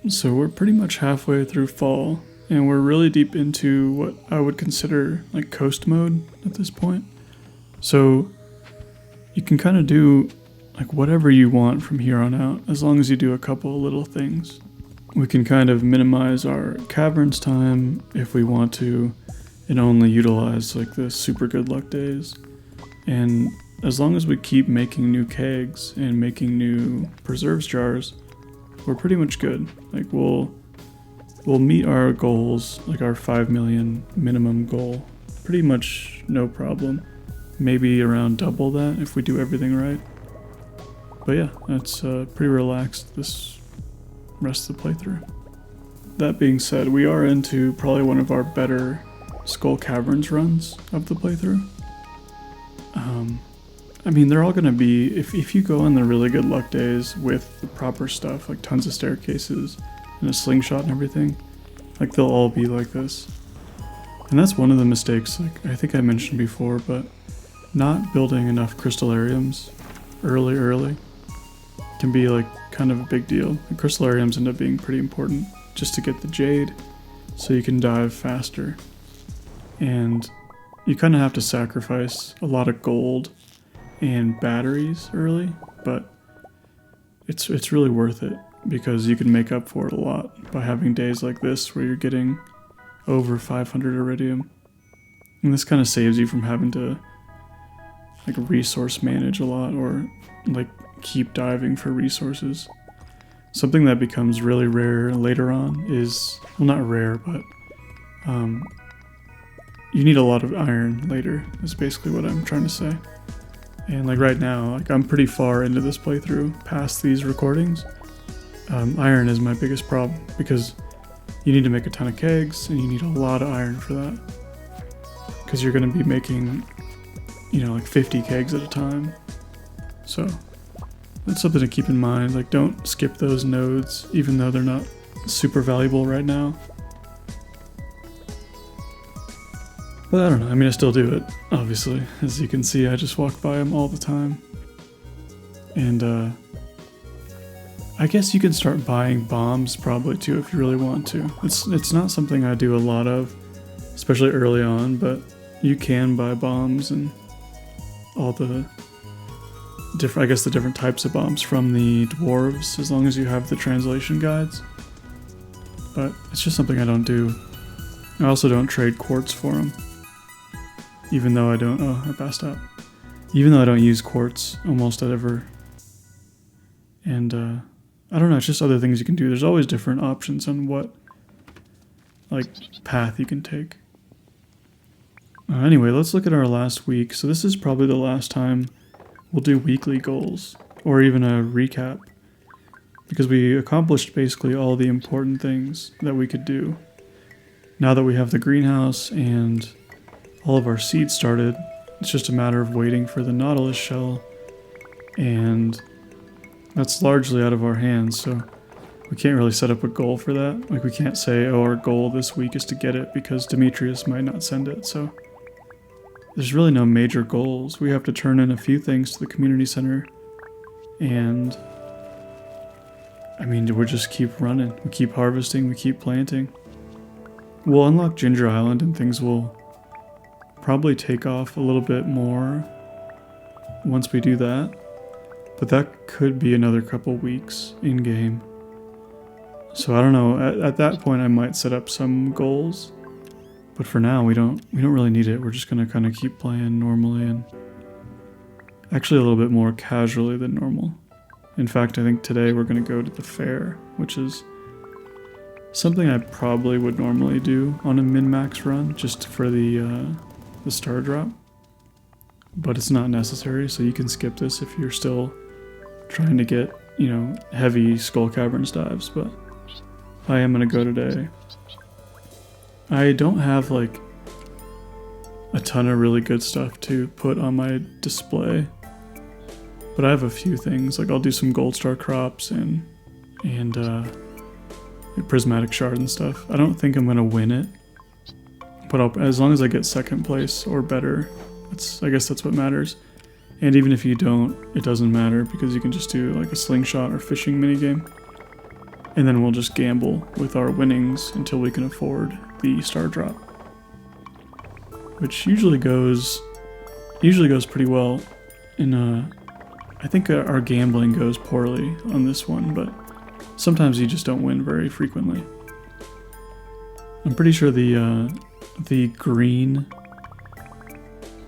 So we're pretty much halfway through fall, and we're really deep into what I would consider like coast mode at this point. So you can kind of do like whatever you want from here on out, as long as you do a couple of little things. We can kind of minimize our caverns time if we want to, and only utilize like the super good luck days. And as long as we keep making new kegs and making new preserves jars, we're pretty much good. Like we'll meet our goals, like our 5 million minimum goal, pretty much no problem. Maybe around double that if we do everything right. But yeah, that's pretty relaxed this rest of the playthrough. That being said, we are into probably one of our better Skull Caverns runs of the playthrough. I mean, they're all going to be, if you go on the really good luck days with the proper stuff, like tons of staircases and a slingshot and everything, like they'll all be like this. And that's one of the mistakes, like I think I mentioned before, but not building enough crystallariums early can be like kind of a big deal. The crystallariums end up being pretty important just to get the jade so you can dive faster. And you kind of have to sacrifice a lot of gold and batteries early, but it's really worth it because you can make up for it a lot by having days like this where you're getting over 500 iridium. And this kind of saves you from having to like resource manage a lot or like keep diving for resources. Something that becomes really rare later on is, well, not rare, but you need a lot of iron later, is basically what I'm trying to say. And like right now, like I'm pretty far into this playthrough, past these recordings. Iron is my biggest problem because you need to make a ton of kegs and you need a lot of iron for that. Because you're going to be making, like 50 kegs at a time. So that's something to keep in mind. Like don't skip those nodes, even though they're not super valuable right now. But I don't know, I mean I still do it, obviously. As you can see, I just walk by them all the time. And I guess you can start buying bombs probably too if you really want to. It's not something I do a lot of, especially early on, but you can buy bombs and all the different types of bombs from the dwarves, as long as you have the translation guides. But it's just something I don't do. I also don't trade quartz for them. Even though I passed out. Even though I don't use quartz almost ever. And I don't know, it's just other things you can do. There's always different options on what like path you can take. Anyway, let's look at our last week. So this is probably the last time we'll do weekly goals or even a recap, because we accomplished basically all the important things that we could do. Now that we have the greenhouse and all of our seeds started, it's just a matter of waiting for the nautilus shell, and that's largely out of our hands, so we can't really set up a goal for that. Like we can't say, oh, our goal this week is to get it, because Demetrius might not send it, so there's really no major goals. We have to turn in a few things to the community center, and I mean, we'll just keep running. We keep harvesting, we keep planting. We'll unlock Ginger Island and things will probably take off a little bit more once we do that, but that could be another couple weeks in game. So I don't know, at that point I might set up some goals, but for now we don't really need it. We're just gonna kind of keep playing normally, and actually a little bit more casually than normal. In fact, I think today we're gonna go to the fair, which is something I probably would normally do on a min-max run just for the star drop, but it's not necessary, so you can skip this if you're still trying to get, heavy Skull Caverns dives, but I am going to go today. I don't have like a ton of really good stuff to put on my display, but I have a few things. Like I'll do some gold star crops and prismatic shard and stuff. I don't think I'm going to win it, but as long as I get second place or better, I guess that's what matters. And even if you don't, it doesn't matter, because you can just do like a slingshot or fishing minigame. And then we'll just gamble with our winnings until we can afford the star drop. Which usually goes pretty well. I think our gambling goes poorly on this one, but sometimes you just don't win very frequently. I'm pretty sure the green,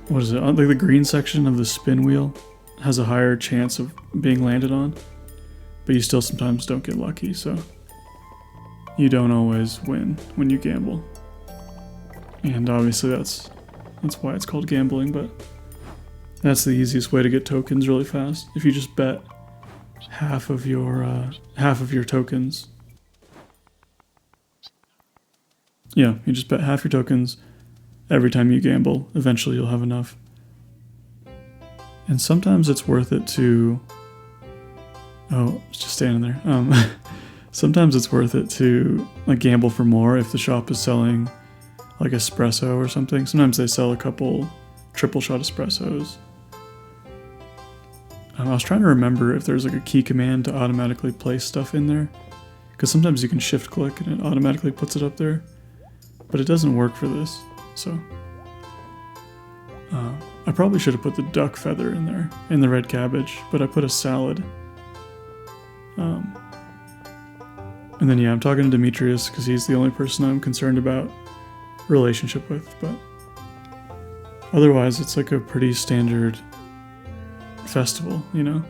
what is it? Like the green section of the spin wheel has a higher chance of being landed on, but you still sometimes don't get lucky, so you don't always win when you gamble. And obviously that's why it's called gambling, but that's the easiest way to get tokens really fast. If you just bet half of your tokens. Yeah, you just bet half your tokens every time you gamble. Eventually you'll have enough. And sometimes it's worth it to... Oh, it's just standing there. Sometimes it's worth it to like gamble for more if the shop is selling like espresso or something. Sometimes they sell a couple triple shot espressos. I was trying to remember if there's like a key command to automatically place stuff in there, because sometimes you can shift click and it automatically puts it up there, but it doesn't work for this. So I probably should have put the duck feather in there in the red cabbage, but I put a salad. And then yeah, I'm talking to Demetrius because he's the only person I'm concerned about relationship with, but otherwise it's like a pretty standard festival, you know.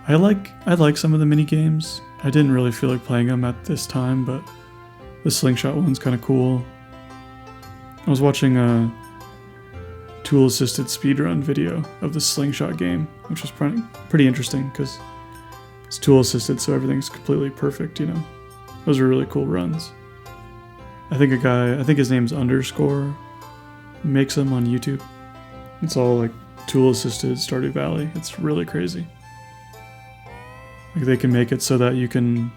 I like some of the mini games. I didn't really feel like playing them at this time, but the slingshot one's kind of cool. I was watching a tool-assisted speedrun video of the slingshot game, which was pretty interesting because it's tool-assisted, so everything's completely perfect, you know. Those are really cool runs. I think his name's Underscore, makes them on YouTube. It's all like tool-assisted Stardew Valley. It's really crazy. Like they can make it so that you can,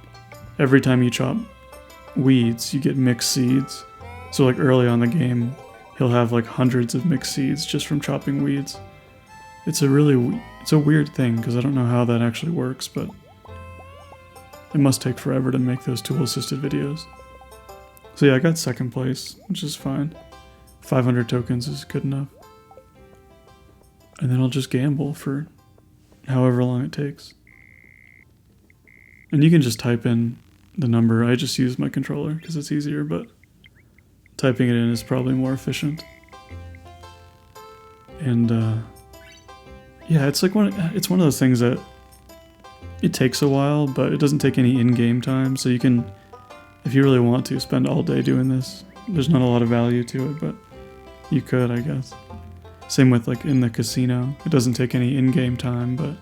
every time you chop weeds, you get mixed seeds. So like early on in the game, he'll have like hundreds of mixed seeds just from chopping weeds. It's a weird thing because I don't know how that actually works, but it must take forever to make those tool-assisted videos. So yeah, I got second place, which is fine. 500 tokens is good enough. And then I'll just gamble for however long it takes. And you can just type in the number. I just use my controller because it's easier, but typing it in is probably more efficient. And yeah, it's one of those things that it takes a while, but it doesn't take any in-game time, so you can, if you really want to, spend all day doing this. There's not a lot of value to it, but you could, I guess. Same with like in the casino. It doesn't take any in-game time, but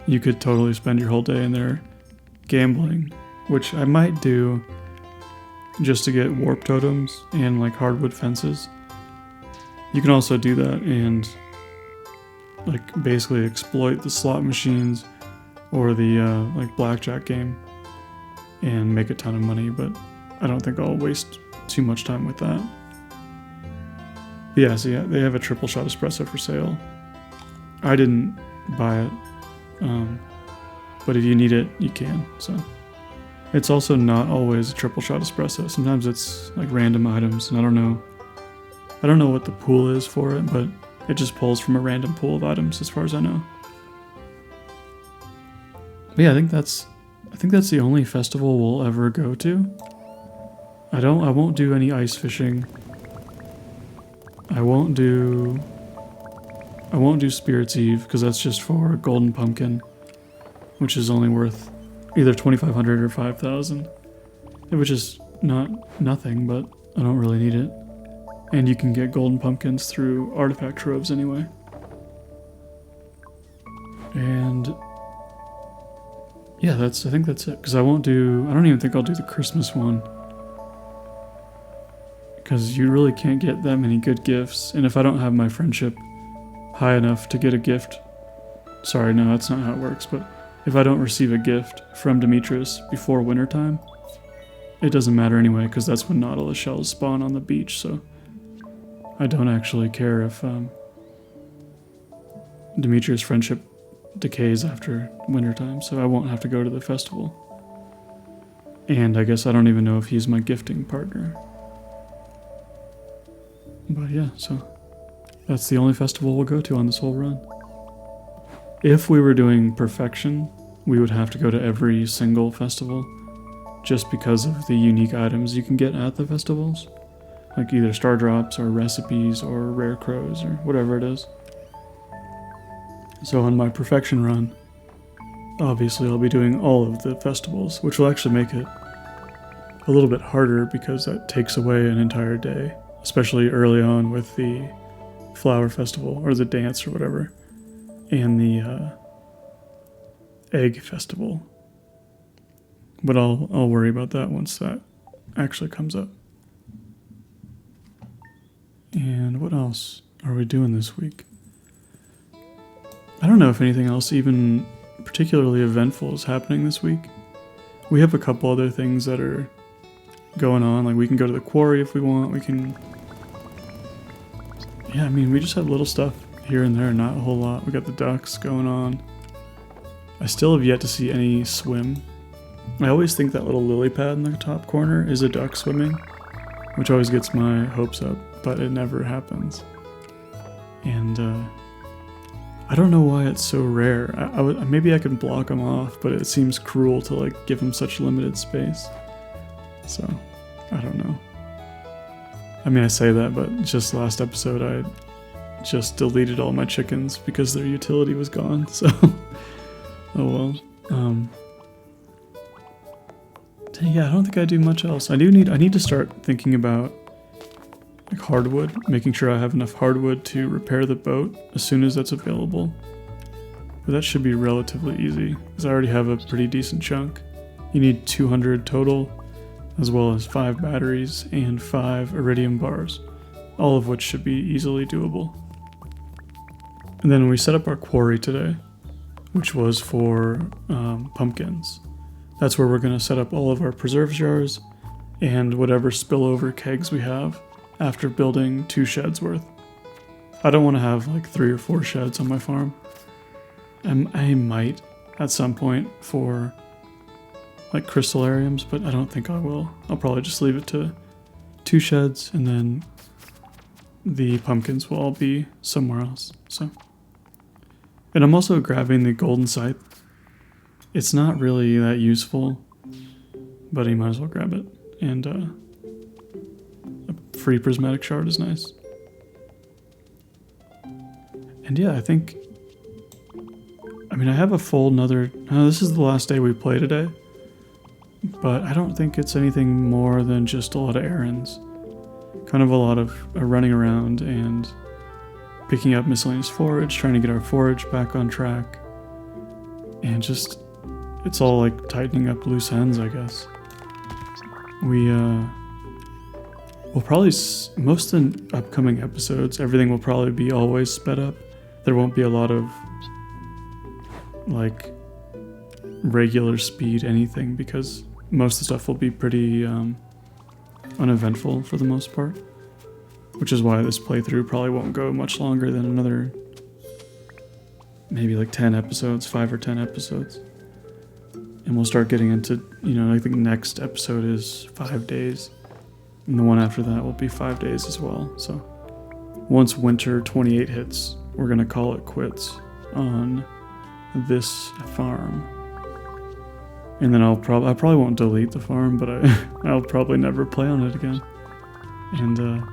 you could totally spend your whole day in there gambling, which I might do just to get warp totems and like hardwood fences. You can also do that and like basically exploit the slot machines or the like blackjack game and make a ton of money, but I don't think I'll waste too much time with that. But yeah, so yeah, they have a triple shot espresso for sale. I didn't buy it, but if you need it, you can. So it's also not always a triple shot espresso. Sometimes it's like random items, and I don't know what the pool is for it, but it just pulls from a random pool of items as far as I know. But yeah, I think that's the only festival we'll ever go to. I won't do any ice fishing. I won't do Spirit's Eve because that's just for a golden pumpkin, which is only worth either 2,500 or 5,000, which is nothing, but I don't really need it. And you can get golden pumpkins through artifact troves anyway. And yeah, I think that's it. Because I don't even think I'll do the Christmas one. Because you really can't get that many good gifts. And if I don't have my friendship high enough to get a gift, sorry, no, that's not how it works, but if I don't receive a gift from Demetrius before wintertime, it doesn't matter anyway, because that's when Nautilus shells spawn on the beach, so I don't actually care if Demetrius' friendship decays after wintertime, so I won't have to go to the festival. And I guess I don't even know if he's my gifting partner. But yeah, so that's the only festival we'll go to on this whole run. If we were doing perfection, we would have to go to every single festival just because of the unique items you can get at the festivals. Like either star drops or recipes or rare crows or whatever it is. So on my perfection run, obviously I'll be doing all of the festivals, which will actually make it a little bit harder because that takes away an entire day, especially early on with the flower festival or the dance or whatever, and the egg festival. But I'll worry about that once that actually comes up. And what else are we doing this week? I don't know if anything else even particularly eventful is happening this week. We have a couple other things that are going on, like we can go to the quarry if we want, we can... Yeah, I mean, we just have little stuff here and there, not a whole lot. We got the ducks going on. I still have yet to see any swim. I always think that little lily pad in the top corner is a duck swimming, which always gets my hopes up, but it never happens. And I don't know why it's so rare. Maybe I can block them off, but it seems cruel to like give them such limited space. So, I don't know. I mean, I say that, but just last episode I just deleted all my chickens because their utility was gone, so oh well. Yeah, I don't think I do much else. I need to start thinking about like hardwood, making sure I have enough hardwood to repair the boat as soon as that's available. But that should be relatively easy, because I already have a pretty decent chunk. You need 200 total, as well as 5 batteries and 5 iridium bars, all of which should be easily doable. And then we set up our quarry today, which was for pumpkins. That's where we're going to set up all of our preserve jars and whatever spillover kegs we have after building 2 sheds worth. I don't want to have like 3 or 4 sheds on my farm. I might at some point for like crystallariums, but I don't think I will. I'll probably just leave it to 2 sheds, and then the pumpkins will all be somewhere else. So, and I'm also grabbing the golden scythe. It's not really that useful, but you might as well grab it. And a free prismatic shard is nice. And yeah, I think... I mean, I have a full this is the last day we play today. But I don't think it's anything more than just a lot of errands. Kind of a lot of running around and picking up miscellaneous forage, trying to get our forage back on track. And just... it's all like tightening up loose ends, I guess. We'll probably, most of the upcoming episodes, everything will probably be always sped up. There won't be a lot of, like, regular speed anything, because most of the stuff will be pretty uneventful for the most part. Which is why this playthrough probably won't go much longer than another, maybe like 10 episodes, 5 or 10 episodes. And we'll start getting into, I think next episode is 5 days. And the one after that will be 5 days as well. So once winter 28 hits, we're going to call it quits on this farm. And then I probably won't delete the farm, but I'll probably never play on it again. And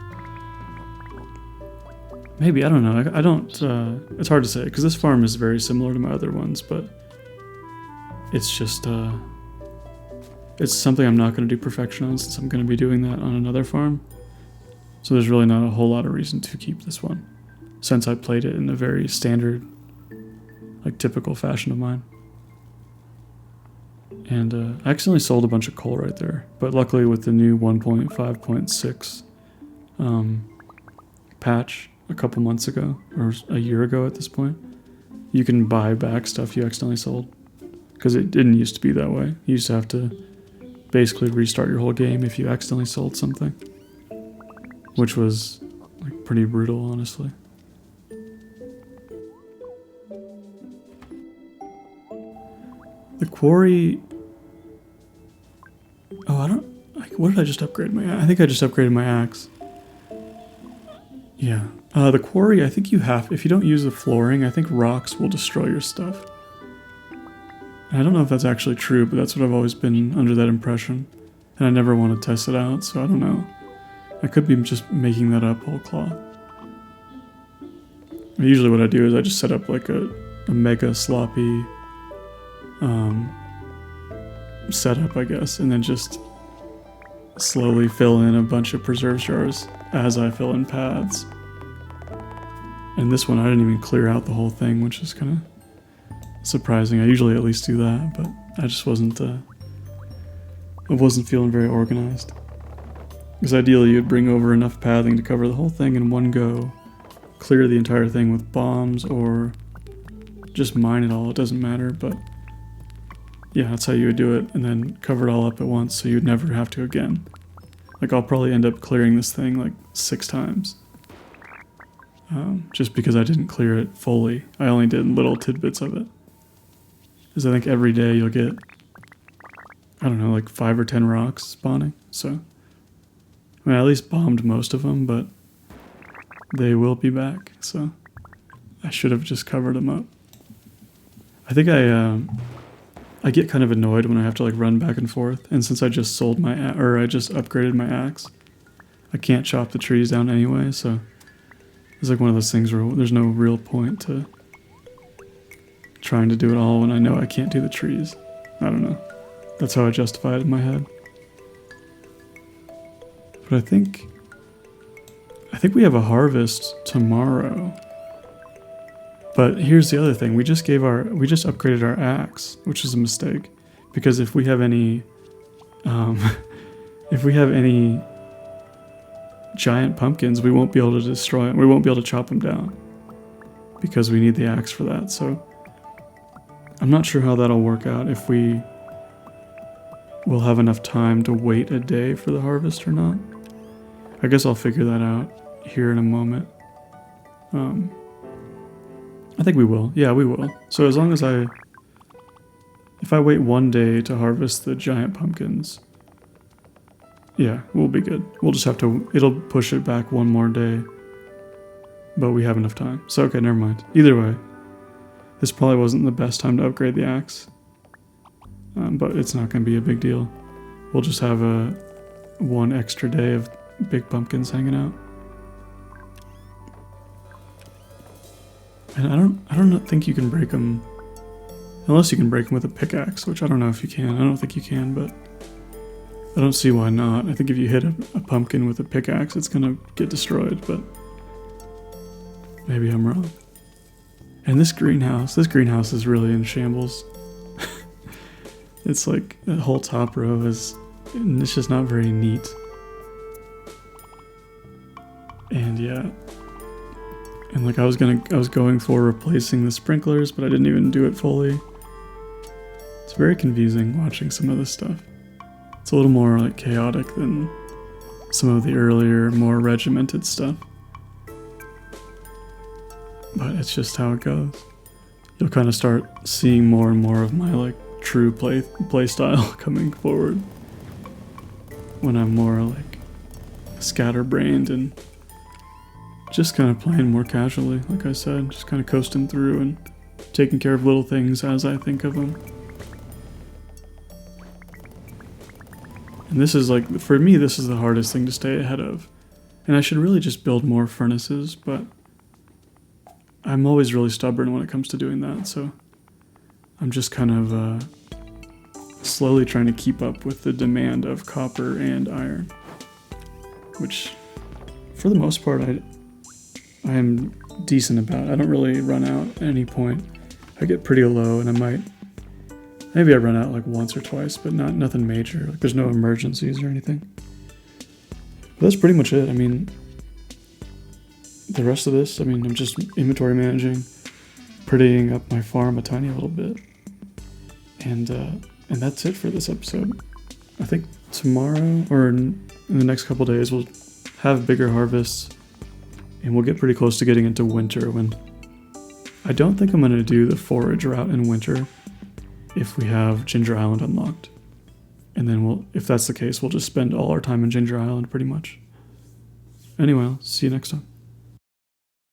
maybe, I don't know. I don't, it's hard to say, because this farm is very similar to my other ones, but it's just, it's something I'm not going to do perfection on, since I'm going to be doing that on another farm. So there's really not a whole lot of reason to keep this one, since I played it in a very standard, like typical fashion of mine. And I accidentally sold a bunch of coal right there, but luckily with the new 1.5.6 patch a couple months ago, or a year ago at this point, you can buy back stuff you accidentally sold. Because it didn't used to be that way. You used to have to basically restart your whole game if you accidentally sold something. Which was like pretty brutal, honestly. The quarry... Oh, I don't... Like, what did I just upgrade my... I think I just upgraded my axe. Yeah. The quarry, I think you have... If you don't use the flooring, I think rocks will destroy your stuff. And I don't know if that's actually true, but that's what I've always been under that impression. And I never want to test it out, so I don't know. I could be just making that up whole cloth. Usually what I do is I just set up like a mega sloppy setup, I guess, and then just slowly fill in a bunch of preserve jars as I fill in paths. And this one I didn't even clear out the whole thing, which is kind of surprising. I usually at least do that, but I just wasn't feeling very organized. Because ideally you'd bring over enough pathing to cover the whole thing in one go, clear the entire thing with bombs, or just mine it all, it doesn't matter, but yeah, that's how you would do it, and then cover it all up at once so you'd never have to again. Like, I'll probably end up clearing this thing like 6 times. Just because I didn't clear it fully. I only did little tidbits of it. Because I think every day you'll get, I don't know, like 5 or 10 rocks spawning, so... I mean, I at least bombed most of them, but they will be back, so I should have just covered them up. I think I get kind of annoyed when I have to like run back and forth, and since I just sold my I just upgraded my axe, I can't chop the trees down anyway, so it's like one of those things where there's no real point to trying to do it all when I know I can't do the trees. I don't know. That's how I justify it in my head. But I think we have a harvest tomorrow. But here's the other thing. We just upgraded our axe, which is a mistake. Because if we have any giant pumpkins, we won't be able to destroy them. We won't be able to chop them down. Because we need the axe for that. So I'm not sure how that'll work out, if we will have enough time to wait a day for the harvest or not. I guess I'll figure that out here in a moment. I think we will. Yeah, we will. So as long as if I wait 1 day to harvest the giant pumpkins, yeah, we'll be good. We'll just have to, it'll push it back 1 more day, but we have enough time. So okay, never mind. Either way, this probably wasn't the best time to upgrade the axe, but it's not going to be a big deal. We'll just have 1 extra day of big pumpkins hanging out. And I don't think you can break them, unless you can break them with a pickaxe, which I don't know if you can. I don't think you can, but I don't see why not. I think if you hit a pumpkin with a pickaxe, it's gonna get destroyed, but maybe I'm wrong. And this greenhouse is really in shambles. It's like the whole top row it's just not very neat. And yeah. And like I was going for replacing the sprinklers, but I didn't even do it fully. It's very confusing watching some of this stuff. It's a little more like chaotic than some of the earlier, more regimented stuff. But it's just how it goes. You'll kind of start seeing more and more of my like true play style coming forward when I'm more like scatterbrained and just kind of playing more casually, like I said, just kind of coasting through and taking care of little things as I think of them. And this is like, for me, this is the hardest thing to stay ahead of. And I should really just build more furnaces, but I'm always really stubborn when it comes to doing that, so I'm just kind of slowly trying to keep up with the demand of copper and iron, which for the most part I am decent about. I don't really run out at any point. I get pretty low, and maybe I run out like once or twice, but nothing major. Like there's no emergencies or anything. But that's pretty much it. I mean, the rest of this, I'm just inventory managing, prettying up my farm a tiny little bit, and that's it for this episode. I think tomorrow or in the next couple days we'll have bigger harvests. And we'll get pretty close to getting into winter when I don't think I'm going to do the forage route in winter if we have Ginger Island unlocked. And then if that's the case, we'll just spend all our time in Ginger Island pretty much. Anyway, I'll see you next time.